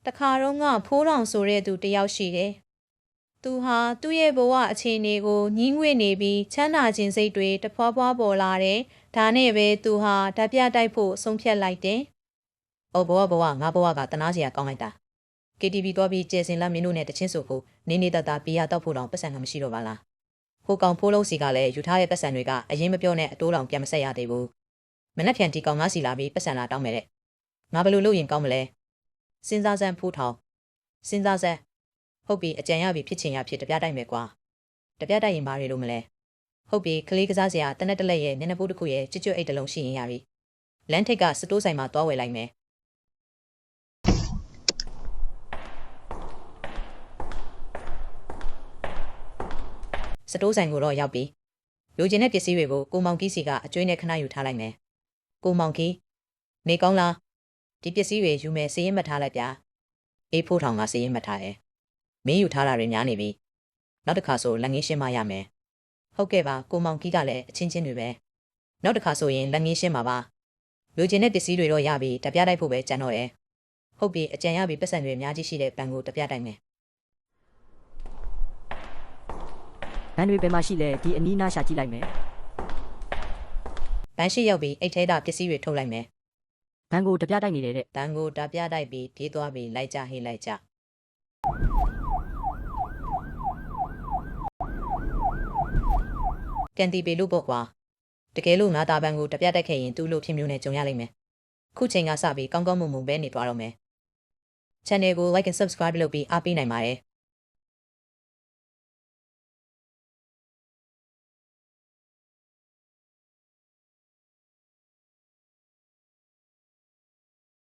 တခါတော့ငါဖိုးတောင်ဆိုတဲ့သူတယောက်ရှိတယ်။သူဟာသူ့ရဲ့ဘဝအခြေအနေကိုညှင်းငွေ့နေပြီးချမ်းသာခြင်းစိတ်တွေတဖွာဖွာပေါ်လာတယ်။ဒါနဲ့ပဲသူဟာဓာပြတိုက်ဖို့ဆုံးဖြတ်လိုက်တယ်။အော်ဘဝငါဘဝကတနာစရာကောင်းလိုက်တာ။ KTV တော့ပြီးကျဲစင်လာမင်းတို့နဲ့တချင်းဆိုဖို့နေနေတတပြရတော့ဖို့တောင်ပတ်စံကမရှိတော့ပါလား။ဟိုကောင်ဖိုးလုံးစီကလည်းယူထားတဲ့ပတ်စံတွေကအရင်မပြောနဲ့အတိုးတောင်ပြန်မဆက်ရသေးဘူး။မနှက်ဖြန်ဒီကောင်ငါစီလာပြီးပတ်စံလာတောင်းမယ်တဲ့။ငါဘယ်လိုလုပ်ရင်ကောင်းမလဲ။စဉ်းစားစမ်းဖိုးထောင်စဉ်းစားစမ်းဟုတ်ပြီအကြံရပြီဖြစ်ချင်ရဖြစ်တပြတိုက်မယ်ကွာတပြတိုက်ရင်ဘာတွေလို့မလဲဟုတ်ပြီကလေးကစားစရာတနက်တလက်ရဲ့နည်းနည်းပိုးတစ်ခုရဲ့ကြွကြွအိတ်တစ်လုံးရှိရင်ရပြီလမ်းထိပ်ကစတိုးဆိုင်မှာသွားဝယ်လိုက်မယ်စတိုးဆိုင်ကိုတော့ရောက်ပြီလိုချင်တဲ့ပစ္စည်းတွေကိုကိုမောင်ကြီးစီကအကျွေးနဲ့ခဏယူထားလိုက်မယ်ကိုမောင်ကြီးနေကောင်းလားဒီပစ္စည်းတွေယူမယ်စည်ရင်မှတ်ထားလိုက်ဗျာအေးဖိုးထောင်ကစည်ရင်မှတ်ထားတယ်မင်းယူထားတာတွေများနေပြီနောက်တစ်ခါဆိုလက်ငင်းရှင်းမရမယ်ဟုတ်ကဲ့ပါကိုမောင်ကြီးကလည်းအချင်းချင်းတွေပဲနောက်တစ်ခါဆိုရင်လက်ငင်းရှင်းပါပါလိုချင်တဲ့ပစ္စည်းတွေတော့ရပြီတပြတိုက်ဖို့ပဲကြံတော့တယ်ဟုတ်ပြီအကြံရပြီပတ်စံတွေအများကြီးရှိတဲ့ဘဏ်ကိုတပြတိုက်မယ်ဘန်တွေဘယ်မှာရှိလဲဒီအနီးနားရှာကြည့်လိုက်မယ်ဘဏ်ရှိရောက်ပြီးအိတ်ထဲကပစ္စည်းတွေထုတ်လိုက်မယ်ဘန်ကိုတပြတိုက်နေတယ်တဲ့ဘဏ်ကိုတပြတိုက်ပြီးပြေးသွားပြီးလိုက်ကြဟေးလိုက်ကြကန်တီပေလို့ပေါ့ကွာတကယ်လို့ငါတာဘန်ကိုတပြတိုက်ခဲ့ရင်သူ့လို့ဖြစ်မျိုးနဲ့ကြုံရလိမ့်မယ်ခုချိန်ကစပြီးကောင်းကောင်းမွန်မွန်ပဲနေသွားတော့မယ် Channel ကို Like and Subscribe လုပ်ပြီးအားပေးနိုင်ပါတယ်